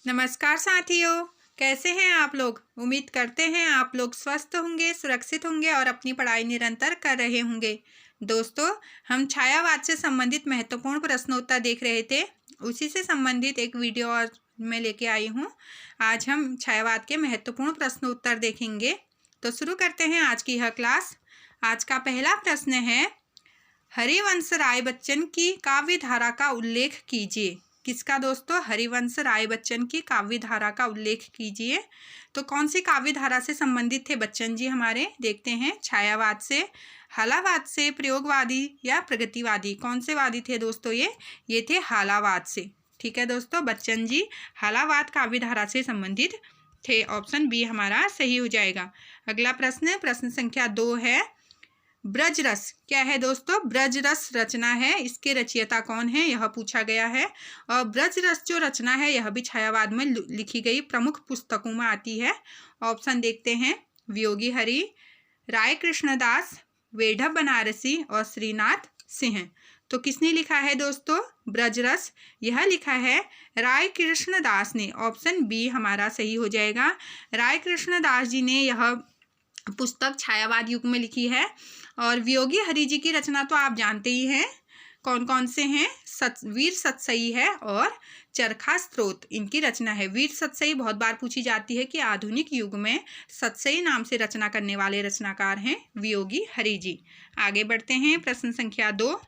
नमस्कार साथियों, कैसे हैं आप लोग। उम्मीद करते हैं आप लोग स्वस्थ होंगे, सुरक्षित होंगे और अपनी पढ़ाई निरंतर कर रहे होंगे। दोस्तों, हम छायावाद से संबंधित महत्वपूर्ण प्रश्नोत्तर देख रहे थे। उसी से संबंधित एक वीडियो और मैं लेके आई हूँ। आज हम छायावाद के महत्वपूर्ण प्रश्नोत्तर देखेंगे। तो शुरू करते हैं आज की यह क्लास। आज का पहला प्रश्न है, हरिवंश राय बच्चन की काव्य धारा का उल्लेख कीजिए। किसका दोस्तों? हरिवंश राय बच्चन की काव्य धारा का उल्लेख कीजिए। तो कौन सी काव्य धारा से संबंधित थे बच्चन जी हमारे? देखते हैं। छायावाद से, हालावाद से, प्रयोगवादी या प्रगतिवादी? कौन से वादी थे दोस्तों? ये थे हालावाद से। ठीक है दोस्तों, बच्चन जी हालावाद काव्य धारा से संबंधित थे। ऑप्शन बी हमारा सही हो जाएगा। अगला प्रश्न, प्रश्न संख्या 2 है, ब्रजरस क्या है दोस्तों? ब्रजरस रचना है, इसके रचयिता कौन है, यह पूछा गया है। और ब्रजरस जो रचना है यह भी छायावाद में लिखी गई प्रमुख पुस्तकों में आती है। ऑप्शन देखते हैं। वियोगी हरि, राय कृष्णदास, वेढ़व बनारसी और श्रीनाथ सिंह। तो किसने लिखा है दोस्तों ब्रजरस? यह लिखा है राय कृष्णदास ने। ऑप्शन बी हमारा सही हो जाएगा। राय कृष्णदास जी ने यह पुस्तक छायावाद युग में लिखी है। और वियोगी हरि जी की रचना तो आप जानते ही हैं, कौन कौन से हैं? वीर सतसई है और चरखा स्त्रोत इनकी रचना है। वीर सतसई बहुत बार पूछी जाती है कि आधुनिक युग में सतसई नाम से रचना करने वाले रचनाकार हैं वियोगी हरि जी। आगे बढ़ते हैं। प्रश्न संख्या 2,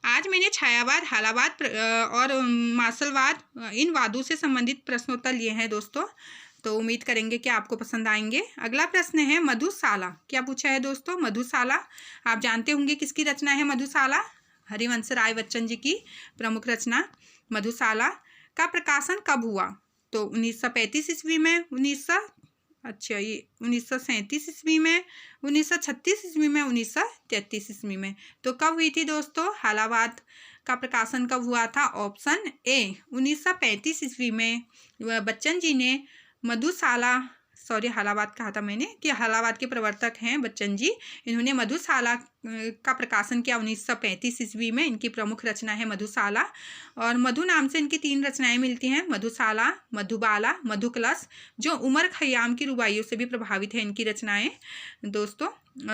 आज मैंने छायावाद, हालावाद और मार्शलवाद इन वादों से संबंधित प्रश्नोत्तर लिए हैं दोस्तों। तो उम्मीद करेंगे कि आपको पसंद आएंगे। अगला प्रश्न है, मधुशाला क्या पूछा है दोस्तों? मधुशाला आप जानते होंगे किसकी रचना है? मधुशाला हरिवंश राय बच्चन जी की प्रमुख रचना। मधुशाला का प्रकाशन कब हुआ? तो 1935 ईस्वी में, 1937 ईस्वी में, 1936 ईस्वी में, 1933 ईस्वी में। तो कब हुई थी दोस्तों? हालावाद का प्रकाशन कब हुआ था? ऑप्शन ए 1935 ईस्वी में बच्चन जी ने मधुशाला, हालावाद कहा था मैंने कि हालावाद के प्रवर्तक हैं बच्चन जी। इन्होंने मधुशाला का प्रकाशन किया 1935 ईस्वी में। इनकी प्रमुख रचना है मधुशाला। और मधु नाम से इनकी 3 रचनाएं मिलती हैं, मधुशाला, मधुबाला, मधुकलश, जो उमर खयाम की रुबाइयों से भी प्रभावित है इनकी रचनाएं दोस्तों।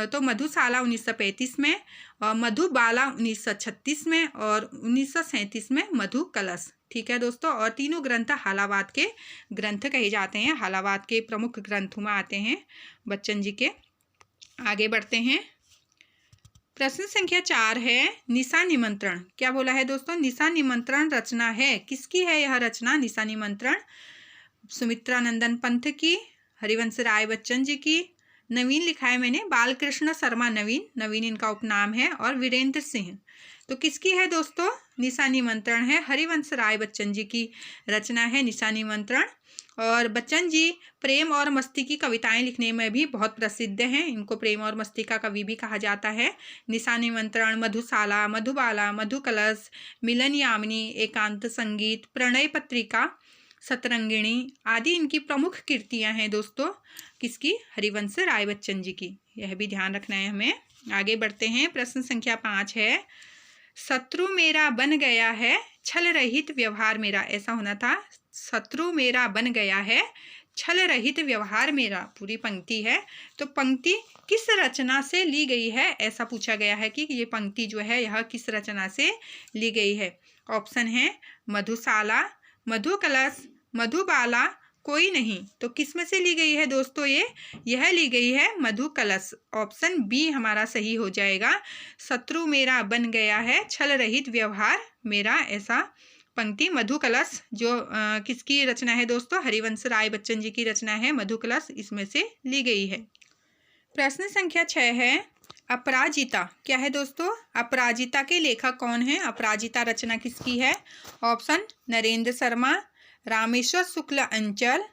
तो मधुशाला 1935 में, और मधुबाला 1936 में, और 1937 में मधुकलश। ठीक है दोस्तों। और तीनों ग्रंथ हालावाद के ग्रंथ कहे जाते हैं, हालावाद के प्रमुख ग्रंथों में आते हैं बच्चन जी के। आगे बढ़ते हैं। प्रश्न संख्या 4 है, निशा निमंत्रण क्या बोला है दोस्तों? निशा निमंत्रण रचना है, किसकी है यह रचना? निशा निमंत्रण सुमित्रानंदन पंत की, हरिवंश राय बच्चन जी की, नवीन लिखा है मैंने, बालकृष्ण शर्मा नवीन, नवीन इनका उपनाम है, और वीरेंद्र सिंह। तो किसकी है दोस्तों? निशा निमंत्रण है, हरिवंश राय बच्चन जी की रचना है निशा निमंत्रण। और बच्चन जी प्रेम और मस्ती की कविताएं लिखने में भी बहुत प्रसिद्ध हैं, इनको प्रेम और मस्ती का कवि भी कहा जाता है। निशा निमंत्रण, मधुशाला, मधुबाला, मधुकलश, मिलन यामिनी, एकांत संगीत, प्रणय पत्रिका, सतरंगिणी आदि इनकी प्रमुख कृतियां हैं दोस्तों। किसकी? हरिवंश राय बच्चन जी की। यह भी ध्यान रखना है हमें। आगे बढ़ते हैं। प्रश्न संख्या 5 है, शत्रु मेरा बन गया है, छल रहित व्यवहार मेरा। ऐसा होना था, शत्रु मेरा बन गया है, छल रहित व्यवहार मेरा। पूरी पंक्ति है। तो पंक्ति किस रचना से ली गई है? ऐसा पूछा गया है कि ये पंक्ति जो है यह किस रचना से ली गई है? ऑप्शन है मधुशाला, मधुकलश, मधुबाला, कोई नहीं। तो किस में से ली गई है दोस्तों? यह ली गई है मधुकलश। ऑप्शन बी हमारा सही हो जाएगा। शत्रु मेरा बन गया है, छल रहित व्यवहार मेरा, ऐसा पंक्ति मधुकलश जो किसकी रचना है दोस्तों? हरिवंश राय बच्चन जी की रचना है मधुकलश, इसमें से ली गई है। प्रश्न संख्या 6 है, अपराजिता क्या है दोस्तों? अपराजिता के लेखक कौन है? अपराजिता रचना किसकी है? ऑप्शन नरेंद्र शर्मा, रामेश्वर शुक्ल अंचल,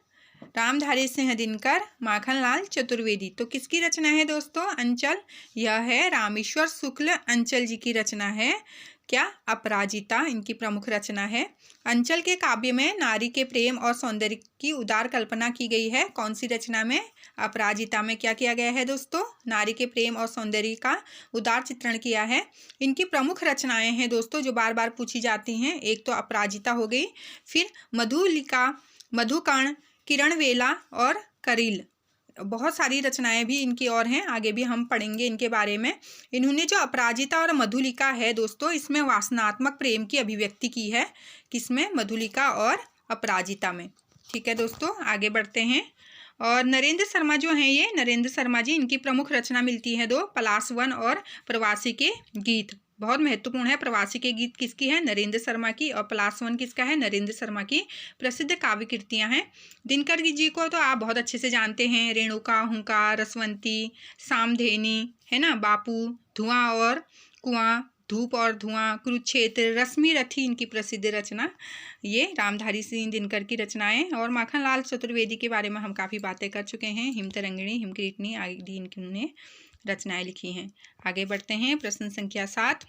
रामधारी सिंह दिनकर, माखनलाल चतुर्वेदी। तो किसकी रचना है दोस्तों? अंचल। यह है रामेश्वर शुक्ल अंचल जी की रचना है। क्या? अपराजिता इनकी प्रमुख रचना है। अंचल के काव्य में नारी के प्रेम और सौंदर्य की उदार कल्पना की गई है। कौन सी रचना में? अपराजिता में क्या किया गया है दोस्तों, नारी के प्रेम और सौंदर्य का उदार चित्रण किया है। इनकी प्रमुख रचनाएं हैं दोस्तों जो बार बार पूछी जाती हैं, एक तो अपराजिता हो गई, फिर मधुलिका, मधुकर्ण, किरणवेला और करील। बहुत सारी रचनाएं भी इनकी और हैं, आगे भी हम पढ़ेंगे इनके बारे में। इन्होंने जो अपराजिता और मधुलिका है दोस्तों, इसमें वासनात्मक प्रेम की अभिव्यक्ति की है। किसमें, मधुलिका और अपराजिता में। ठीक है दोस्तों, आगे बढ़ते हैं। और नरेंद्र शर्मा जो हैं, ये नरेंद्र शर्मा जी, इनकी प्रमुख रचना मिलती है दो, पलाशवन और प्रवासी के गीत। बहुत महत्वपूर्ण है। प्रवासी के गीत किसकी है, नरेंद्र शर्मा की, और पलाशवन किसका है, नरेंद्र शर्मा की प्रसिद्ध काव्य कृतियाँ हैं। दिनकर जी को तो आप बहुत अच्छे से जानते हैं, रेणुका, हुंकार, रसवंती, सामधेनी, है ना, बापू, धुआं और कुआं, धूप और धुआं, कुरुक्षेत्र, रश्मि रथी इनकी प्रसिद्ध रचना, ये रामधारी सिंह दिनकर की रचनाएं। और माखनलाल चतुर्वेदी के बारे में हम काफ़ी बातें कर चुके हैं, हिमतरंगिणी, हिमकीर्तनी आदि इन्होंने रचनाएं लिखी हैं। आगे बढ़ते हैं, प्रश्न संख्या 7।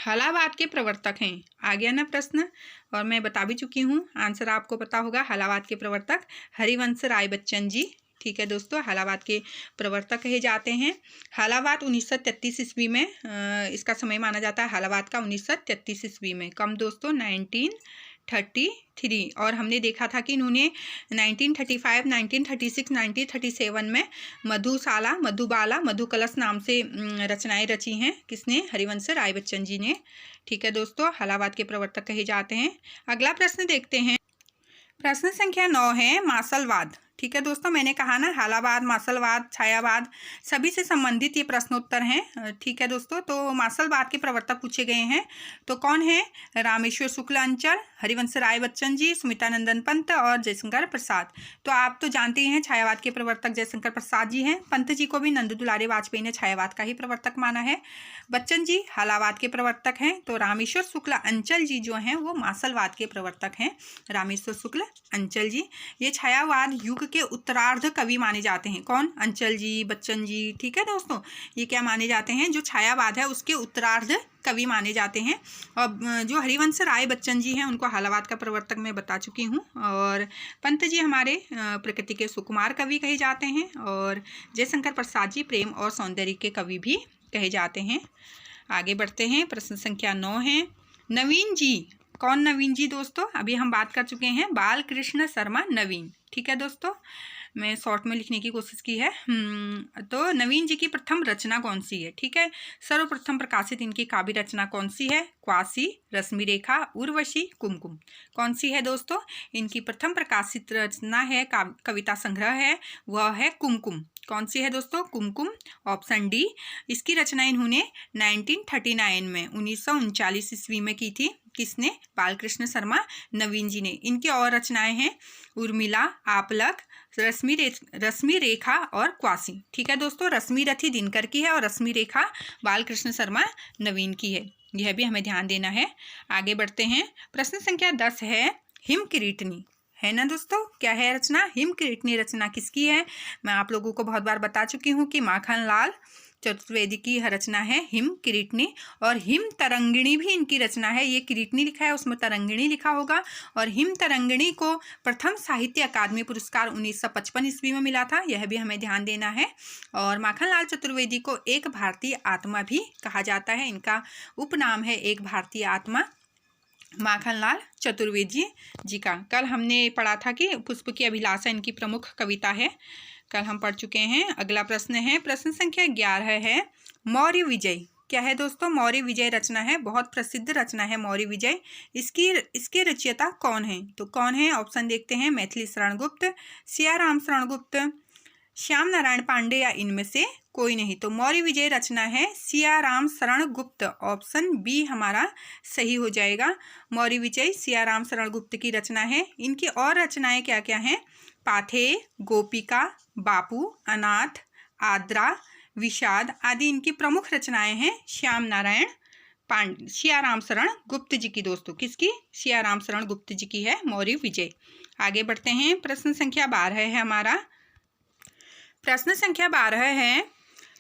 हलावाद के प्रवर्तक हैं, आ गया ना प्रश्न, और मैं बता भी चुकी हूँ, आंसर आपको पता होगा। हलावाद के प्रवर्तक हरिवंश राय बच्चन जी। ठीक है दोस्तों, हलावाद के प्रवर्तक कहे जाते हैं। हलावाद 1933 ईस्वी में इसका समय माना जाता है, हलावाद का 1933 ईस्वी में, कम दोस्तों 1933। और हमने देखा था कि इन्होंने 1935, 1936, 1937 में मधुशाला, मधुबाला, मधुकलश नाम से रचनाएं रची हैं। किसने, हरिवंश राय बच्चन जी ने। ठीक है दोस्तों, हलावाद के प्रवर्तक कहे जाते हैं। अगला प्रश्न देखते हैं, प्रश्न संख्या 9 है मासलवाद। ठीक है दोस्तों, मैंने कहा ना, हलावाद, मासलवाद, छायावाद सभी से संबंधित ये प्रश्नोत्तर हैं। ठीक है दोस्तों, तो मासलवाद के प्रवर्तक पूछे गए हैं, तो कौन है, रामेश्वर शुक्ल अंचल, हरिवंश राय बच्चन जी, सुमितानंदन पंत और जयशंकर प्रसाद। तो आप तो जानते ही हैं, छायावाद के प्रवर्तक जयशंकर प्रसाद जी हैं। पंत जी को भी नंद दुलारे वाजपेयी ने छायावाद का ही प्रवर्तक माना है। बच्चन जी हलावाद के प्रवर्तक हैं, तो रामेश्वर शुक्ल अंचल जी जो हैं वो मासलवाद के प्रवर्तक हैं। रामेश्वर शुक्ल अंचल जी ये छायावाद युग के उत्तरार्ध कवि माने जाते हैं। कौन, अंचल जी, बच्चन जी। ठीक है दोस्तों, ये क्या माने जाते हैं, जो छायावाद है उसके उत्तरार्ध कवि माने जाते हैं। और जो हरिवंश राय बच्चन जी हैं उनको हलावाद का प्रवर्तक मैं बता चुकी हूँ। और पंत जी हमारे प्रकृति के सुकुमार कवि कहे जाते हैं। और जयशंकर प्रसाद जी प्रेम और सौंदर्य के कवि भी कहे जाते हैं। आगे बढ़ते हैं, प्रश्न संख्या 9 है नवीन जी। कौन नवीन जी दोस्तों, अभी हम बात कर चुके हैं, बाल कृष्ण शर्मा नवीन। ठीक है दोस्तों, मैं शॉर्ट में लिखने की कोशिश की है। तो नवीन जी की प्रथम रचना कौन सी है। ठीक है, सर्वप्रथम प्रकाशित इनकी काव्य रचना कौन सी है, क्वासी, रश्मि रेखा, उर्वशी, कुमकुम। कौन सी है दोस्तों, इनकी प्रथम प्रकाशित रचना है, कविता संग्रह है, वह है कुमकुम। कौन सी है दोस्तों, कुमकुम, ऑप्शन डी। इसकी रचना इन्होंने 1939 में 1939 ईस्वी में की थी। किसने, बालकृष्ण शर्मा नवीन जी ने। इनकी और रचनाएं हैं उर्मिला, आपलक, रश्मि रेखा और क्वासी। ठीक है दोस्तों, रश्मि रथी दिनकर की है और रश्मि रेखा बालकृष्ण शर्मा नवीन की है, यह भी हमें ध्यान देना है। आगे बढ़ते हैं, प्रश्न संख्या 10 है हिमकीर्तनी। है ना दोस्तों, क्या है रचना, हिमकीर्तनी रचना किसकी है। मैं आप लोगों को बहुत बार बता चुकी हूँ कि माखनलाल चतुर्वेदी की रचना है हिमकीर्तनी। और हिम तरंगिणी भी इनकी रचना है, ये कीर्तनी लिखा है उसमें तरंगिणी लिखा होगा। और हिम तरंगिणी को प्रथम साहित्य अकादमी पुरस्कार 1955 ईस्वी में मिला था, यह भी हमें ध्यान देना है। और माखनलाल चतुर्वेदी को एक भारतीय आत्मा भी कहा जाता है, इनका उपनाम है एक भारतीय आत्मा, माखनलाल चतुर्वेदी जी का। कल हमने पढ़ा था कि पुष्प की अभिलाषा इनकी प्रमुख कविता है, कल हम पढ़ चुके हैं। अगला प्रश्न है, प्रश्न संख्या 11 है मौर्य विजय। क्या है दोस्तों, मौर्य विजय रचना है, बहुत प्रसिद्ध रचना है मौर्य विजय। इसके रचयिता कौन है, तो कौन है, ऑप्शन देखते हैं, मैथिली शरण गुप्त, सियाराम शरण गुप्त, श्याम नारायण पांडे या इनमें से कोई नहीं। तो मौर्य विजय रचना है सियाराम शरण गुप्त, ऑप्शन बी हमारा सही हो जाएगा। मौर्य विजय सियाराम शरण गुप्त की रचना है। इनकी और रचनाएं क्या क्या हैं, पाथेय, गोपिका, बापू, अनाथ, आद्रा, विषाद आदि इनकी प्रमुख रचनाएं हैं। श्याम नारायण पांडे, सियाराम शरण गुप्त जी की दोस्तों, किसकी, सियाराम शरण गुप्त जी की है मौर्य विजय। आगे बढ़ते हैं, प्रश्न संख्या 12 है हमारा। प्रश्न संख्या 12 है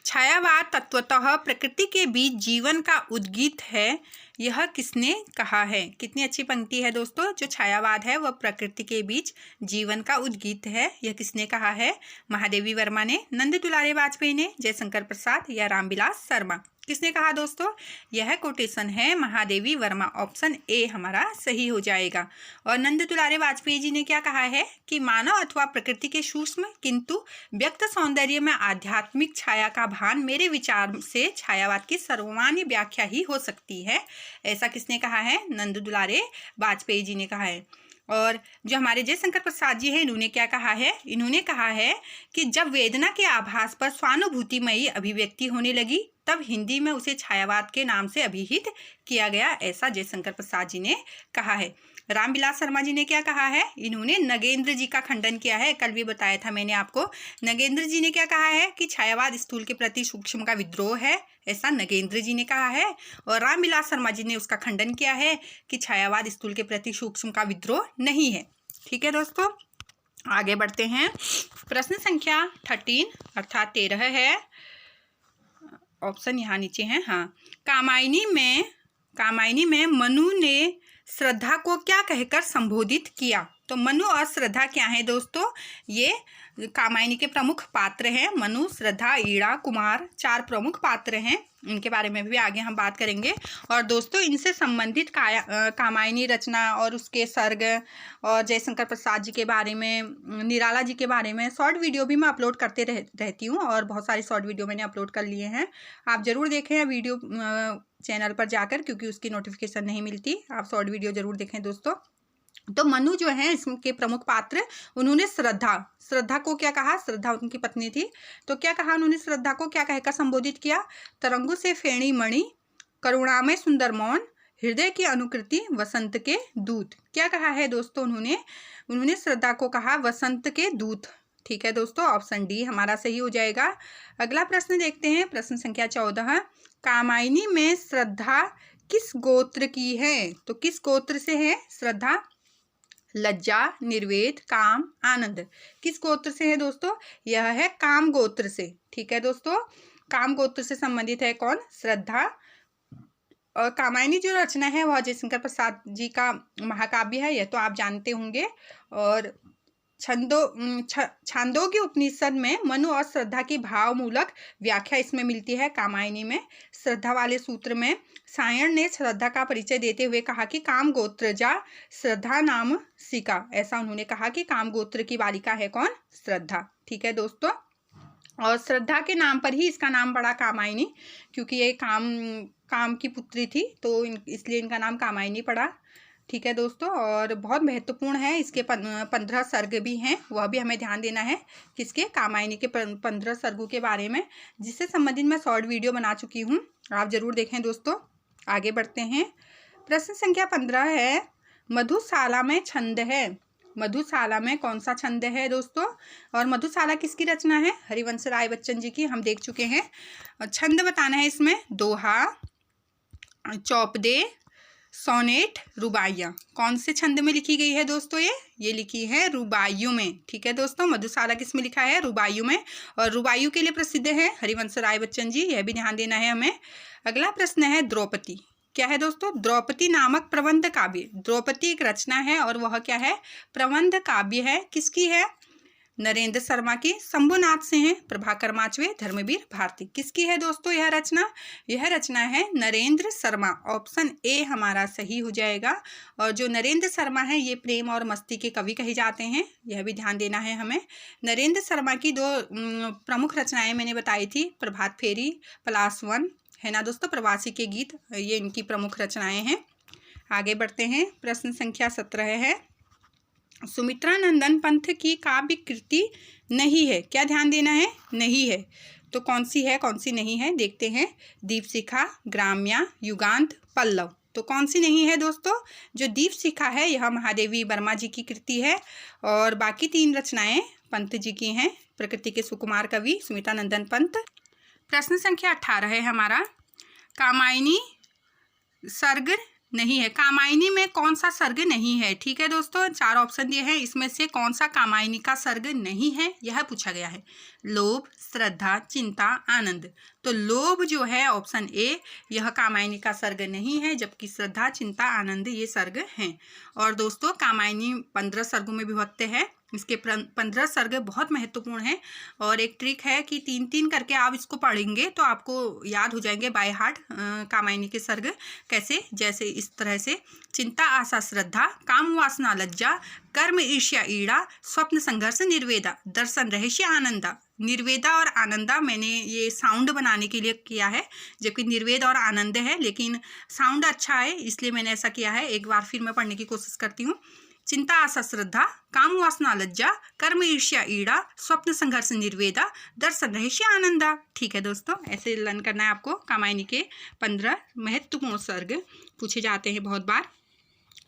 छायावाद तत्वतः प्रकृति के बीच जीवन का उद्गीत है, यह किसने कहा है। कितनी अच्छी पंक्ति है दोस्तों। जो छायावाद है वह प्रकृति के बीच जीवन का उद्गीत है। यह किसने कहा है। महादेवी वर्मा ने, नंद दुलारे वाजपेयी ने, जयशंकर प्रसाद या रामविलास शर्मा। किसने कहा दोस्तों। यह कोटेशन है महादेवी वर्मा। ऑप्शन ए हमारा सही हो जाएगा। और नंद दुलारे वाजपेयी जी ने क्या कहा है कि मानव अथवा प्रकृति के सूक्ष्म किंतु व्यक्त सौंदर्य में आध्यात्मिक छाया का भान मेरे विचार से छायावाद की सर्वमान्य व्याख्या ही हो सकती है। ऐसा किसने कहा है। नंद दुलारे वाजपेयी जी ने कहा है। और जो हमारे जयशंकर प्रसाद जी हैं, इन्होंने क्या कहा है। इन्होंने कहा है कि जब वेदना के आभास पर स्वानुभूतिमयी अभिव्यक्ति होने लगी तब हिंदी में उसे छायावाद के नाम से अभिहित किया गया। ऐसा जयशंकर प्रसाद जी ने कहा है। रामविलास शर्मा जी ने क्या कहा है। इन्होंने नगेंद्र जी का खंडन किया है। कल भी बताया था मैंने आपको। नगेंद्र जी ने क्या कहा है कि छायावाद स्थूल के प्रति सूक्ष्म का विद्रोह है। ऐसा नगेंद्र जी ने कहा है। और रामविलास शर्मा जी ने उसका खंडन किया है कि छायावाद स्थूल के प्रति सूक्ष्म का विद्रोह नहीं है। ठीक है दोस्तों, आगे बढ़ते हैं। प्रश्न संख्या 13 अर्थात 13 है। ऑप्शन यहाँ नीचे हैं। हाँ, कामायनी में मनु ने श्रद्धा को क्या कहकर संबोधित किया। तो मनु और श्रद्धा क्या है दोस्तों। ये कामायनी के प्रमुख पात्र हैं। मनु, श्रद्धा, ईड़ा, कुमार 4 प्रमुख पात्र हैं। इनके बारे में भी आगे हम बात करेंगे। और दोस्तों इनसे संबंधित कामायनी रचना और उसके सर्ग और जयशंकर प्रसाद जी के बारे में, निराला जी के बारे में शॉर्ट वीडियो भी मैं अपलोड करते रहती हूँ। और बहुत सारी शॉर्ट वीडियो मैंने अपलोड कर लिए हैं। आप ज़रूर देखें वीडियो चैनल पर जाकर, क्योंकि उसकी नोटिफिकेशन नहीं मिलती। आप शॉर्ट वीडियो ज़रूर देखें दोस्तों। तो मनु जो है इसके प्रमुख पात्र, उन्होंने श्रद्धा को क्या कहा। श्रद्धा उनकी पत्नी थी। तो क्या कहा उन्होंने। श्रद्धा को क्या कहकर संबोधित किया। तरंगों से फेणी मणि, करुणामय सुंदर मौन, हृदय की अनुकृति, वसंत के दूत। क्या कहा है दोस्तों उन्होंने श्रद्धा को कहा वसंत के दूत। ठीक है दोस्तों, ऑप्शन डी हमारा सही हो जाएगा। अगला प्रश्न देखते हैं। प्रश्न संख्या 14। कामायनी में श्रद्धा किस गोत्र की है। तो किस गोत्र से है श्रद्धा। लज्जा, निर्वेद, काम, आनंद। किस गोत्र से है दोस्तों। यह है काम गोत्र से। ठीक है दोस्तों, काम गोत्र से संबंधित है कौन। श्रद्धा। और कामायनी जो रचना है वह जयशंकर प्रसाद जी का महाकाव्य है। यह तो आप जानते होंगे। और छांदोग्य उपनिषद में मनु और श्रद्धा की भावमूलक व्याख्या इसमें मिलती है। कामायनी में श्रद्धा वाले सूत्र में सायण ने श्रद्धा का परिचय देते हुए कहा कि काम गोत्र जा श्रद्धा नाम सिका। ऐसा उन्होंने कहा कि काम गोत्र की बालिका है कौन। श्रद्धा। ठीक है दोस्तों, और श्रद्धा के नाम पर ही इसका नाम पड़ा कामायनी, क्योंकि ये काम की पुत्री थी, तो इसलिए इनका नाम कामायनी पड़ा। ठीक है दोस्तों, और बहुत महत्वपूर्ण है। इसके 15 सर्ग भी हैं, वह भी हमें ध्यान देना है। किसके। कामायनी के 15 सर्गों के बारे में, जिससे संबंधित मैं शॉर्ट वीडियो बना चुकी हूँ। आप ज़रूर देखें दोस्तों। आगे बढ़ते हैं। प्रश्न संख्या 15 है। मधुशाला में छंद है। मधुशाला में कौन सा छंद है दोस्तों। और मधुशाला किसकी रचना है। हरिवंश राय बच्चन जी की, हम देख चुके हैं। छंद बताना है इसमें। दोहा, चौपदे, सोनेट, रुबाइयाँ। कौन से छंद में लिखी गई है दोस्तों। ये लिखी है रुबाइयों में। ठीक है दोस्तों, मधुशाला किस में लिखा है। रुबाइयों में। और रुबाइयों के लिए प्रसिद्ध है हरिवंश राय बच्चन जी, यह भी ध्यान देना है हमें। अगला प्रश्न है द्रौपदी। क्या है दोस्तों। द्रौपदी नामक प्रबंध काव्य। द्रौपदी एक रचना है और वह क्या है। प्रबंध काव्य है। किसकी है। नरेंद्र शर्मा की, शंभुनाथ से हैं, प्रभाकर माचवे, धर्मवीर भारती। किसकी है दोस्तों यह रचना। यह रचना है नरेंद्र शर्मा। ऑप्शन ए हमारा सही हो जाएगा। और जो नरेंद्र शर्मा है ये प्रेम और मस्ती के कवि कहे जाते हैं, यह भी ध्यान देना है हमें। नरेंद्र शर्मा की 2 प्रमुख रचनाएं मैंने बताई थी। प्रभात फेरी, पलाश वन है ना दोस्तों, प्रवासी के गीत, ये इनकी प्रमुख रचनाएं हैं। आगे बढ़ते हैं। प्रश्न संख्या 17 है। सुमित्रा नंदन पंथ की काव्य कृति नहीं है। क्या ध्यान देना है। नहीं है। तो कौन सी है कौन सी नहीं है देखते हैं। दीपशिखा, ग्राम्या, युगांत, पल्लव। तो कौन सी नहीं है दोस्तों। जो दीपशिखा है यह महादेवी वर्मा जी की कृति है। और बाकी 3 रचनाएं पंत जी की हैं। प्रकृति के सुकुमार कवि सुमित्रा नंदन पंत। प्रश्न संख्या 18 है हमारा। कामायनी सर्ग नहीं है। कामायनी में कौन सा सर्ग नहीं है? ठीक है दोस्तों, 4 ऑप्शन दिए हैं, इसमें से कौन सा कामायनी का सर्ग नहीं है, यह पूछा गया है। लोभ, श्रद्धा, चिंता, आनंद। तो लोभ जो है ऑप्शन ए, यह कामायनी का सर्ग नहीं है, जबकि श्रद्धा, चिंता, आनंद ये सर्ग हैं। और दोस्तों कामायनी 15 सर्गों में विभक्त है। इसके 15 सर्ग बहुत महत्वपूर्ण हैं और एक ट्रिक है कि 3-3 करके आप इसको पढ़ेंगे तो आपको याद हो जाएंगे बाय हार्ट कामायनी के सर्ग। कैसे? जैसे इस तरह से: चिंता, आशा, श्रद्धा, काम, वासना, लज्जा, कर्म, ईर्ष्या, ईड़ा, स्वप्न, संघर्ष, निर्वेदा, दर्शन, रहस्य, आनंदा। निर्वेदा और आनंदा मैंने ये साउंड बनाने के लिए किया है, जबकि निर्वेद और आनंद है, लेकिन साउंड अच्छा है इसलिए मैंने ऐसा किया है। एक बार फिर मैं पढ़ने की कोशिश करती हूँ। चिंता, आशा, श्रद्धा, काम, वासना, लज्जा, कर्म, ईर्ष्या, ईड़ा, स्वप्न, संघर्ष, निर्वेदा, दर्शन, रहस्य, आनंदा। ठीक है दोस्तों, ऐसे लर्न करना है आपको। कामायनी के 15 महत्वपूर्ण सर्ग पूछे जाते हैं बहुत बार।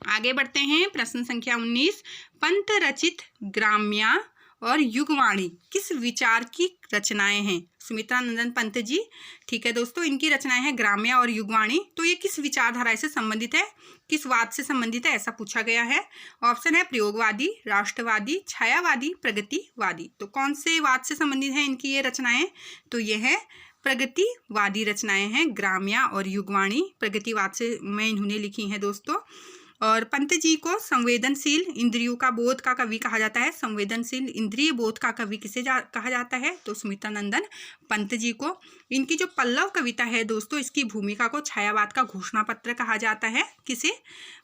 आगे बढ़ते हैं। प्रश्न संख्या 19, पंत रचित ग्राम्या और युगवाणी किस विचार की रचनाएं हैं? सुमित्रा नंदन पंत जी। ठीक है दोस्तों, इनकी रचनाएं हैं ग्राम्या और युगवाणी। तो ये किस विचारधारा से संबंधित है, किस वाद से संबंधित है, ऐसा पूछा गया है। ऑप्शन है प्रयोगवादी, राष्ट्रवादी, छायावादी, प्रगतिवादी। तो कौन से वाद से संबंधित है इनकी ये रचनाएं? तो ये है प्रगतिवादी रचनाएं हैं, ग्राम्या और युगवाणी प्रगतिवाद से में इन्होंने लिखी हैं दोस्तों। और पंत जी को संवेदनशील इंद्रियों का बोध का कवि कहा जाता है। संवेदनशील इंद्रिय बोध का कवि किसे कहा जाता है? तो सुमित्रा नंदन पंत जी को। इनकी जो पल्लव कविता है दोस्तों, इसकी भूमिका को छायावाद का घोषणा पत्र कहा जाता है। किसे?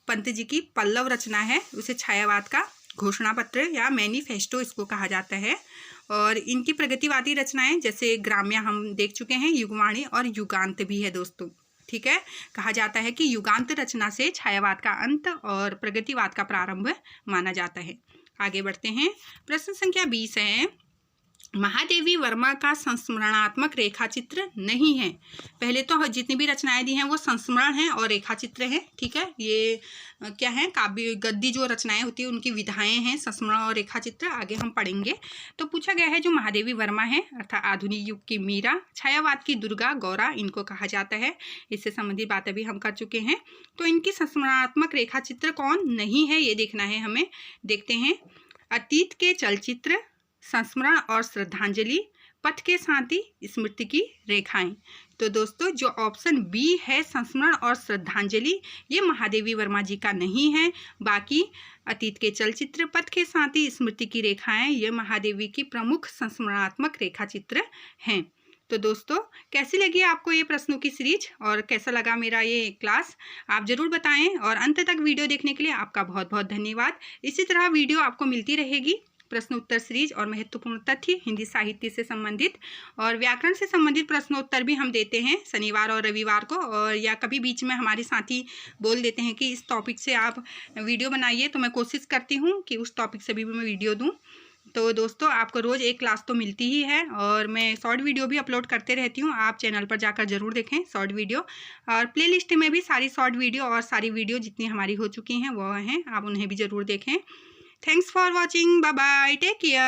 पंत जी की पल्लव रचना है उसे छायावाद का घोषणा पत्र या मैनिफेस्टो इसको कहा जाता है। और इनकी प्रगतिवादी रचनाएं जैसे ग्राम्या हम देख चुके हैं, युगवाणी और युगांत भी है दोस्तों। ठीक है, कहा जाता है कि युगांत रचना से छायावाद का अंत और प्रगतिवाद का प्रारंभ माना जाता है। आगे बढ़ते हैं। प्रश्न संख्या 20 है, महादेवी वर्मा का संस्मरणात्मक रेखाचित्र नहीं है। पहले तो जितनी भी रचनाएं दी हैं वो संस्मरण हैं और रेखाचित्र हैं। ठीक है, ये क्या है? काव्य गद्दी जो रचनाएं होती है उनकी विधाएं हैं, संस्मरण और रेखाचित्र। आगे हम पढ़ेंगे। तो पूछा गया है जो महादेवी वर्मा है अर्थात आधुनिक युग की मीरा, छायावाद की दुर्गा, गौरा, इनको कहा जाता है। इससे संबंधित बातें भी हम कर चुके हैं। तो इनकी संस्मरणात्मक रेखाचित्र कौन नहीं है ये देखना है हमें। देखते हैं। अतीत के चलचित्र, संस्मरण और श्रद्धांजलि, पथ के साथी, स्मृति की रेखाएं। तो दोस्तों जो ऑप्शन बी है संस्मरण और श्रद्धांजलि, ये महादेवी वर्मा जी का नहीं है। बाकी अतीत के चलचित्र, पथ के साथी, स्मृति की रेखाएं, ये महादेवी की प्रमुख संस्मरणात्मक रेखाचित्र हैं। तो दोस्तों कैसी लगी आपको ये प्रश्नों की सीरीज और कैसा लगा मेरा ये क्लास, आप ज़रूर बताएं। और अंत तक वीडियो देखने के लिए आपका बहुत बहुत धन्यवाद। इसी तरह वीडियो आपको मिलती रहेगी, प्रश्नोत्तर सीरीज और महत्वपूर्ण तथ्य, हिंदी साहित्य से संबंधित और व्याकरण से संबंधित प्रश्नोत्तर भी हम देते हैं शनिवार और रविवार को। और या कभी बीच में हमारे साथी बोल देते हैं कि इस टॉपिक से आप वीडियो बनाइए, तो मैं कोशिश करती हूँ कि उस टॉपिक से भी मैं वीडियो दूँ। तो दोस्तों आपको रोज़ एक क्लास तो मिलती ही है और मैं शॉर्ट वीडियो भी अपलोड करते रहती हूँ। आप चैनल पर जाकर ज़रूर देखें शॉर्ट वीडियो, और प्लेलिस्ट में भी सारी शॉर्ट वीडियो और सारी वीडियो जितनी हमारी हो चुकी हैं वो हैं, आप उन्हें भी ज़रूर देखें। Thanks for watching, bye bye, take care.